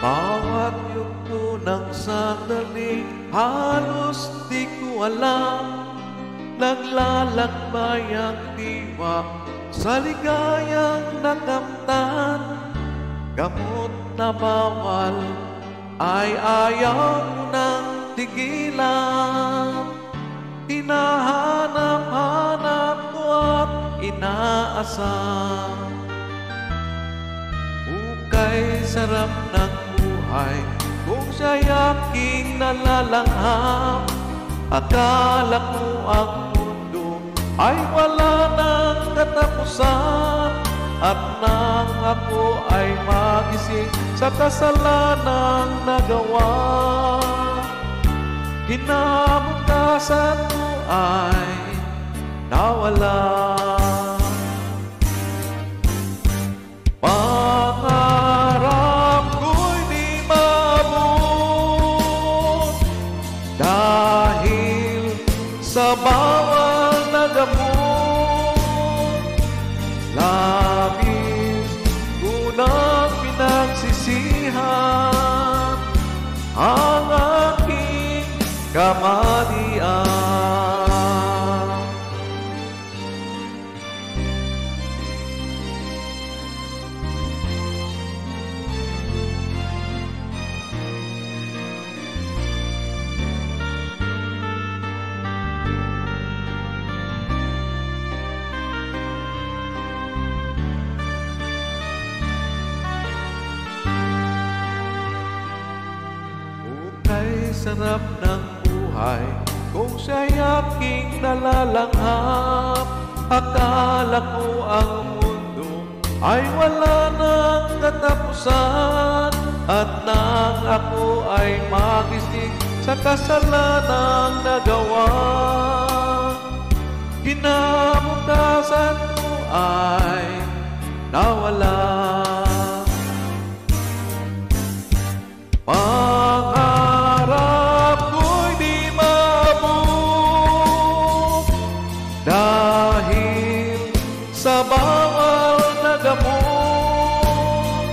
Bawat yugto ng sandali, halos di ko alam. Naglalakbay ang diwa sa ligayang nakamtan. Gamot na bawal ay ayaw mo nang tigilan. Hinahanap-hanap ko at inaasam. Hukay sarap ng buhay kung siya'y aking nalalanghap. Akala ko ang mundo ay wala ng katapusan. At nang ako ay magising sa kasalanang nagawa, kinabukasan ko ay nawala. Pangarap ko'y di maabot dahil sa bawal na gamot. Labis ko nang pinagsisihan ang aking kamalian. Hukay sarap ng buhay kung siya'y aking nalalanghap. Akala ko ang mundo ay wala ng katapusan. At nang ako ay magising sa kasalanang nagawa, kinabukasan ko ay nawala. Pangarap ko'y di maabot dahil sa bawal na gamot.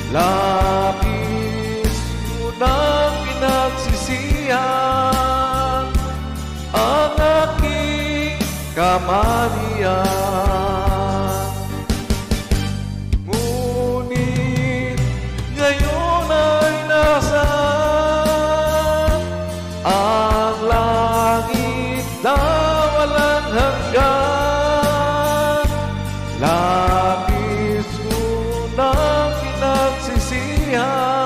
Labis ko nang pinagsisihan ang aking kamalian. Ngunit ngayon ay nasaan ang langit na walang hanggan. Labis ko nang pinagsisihan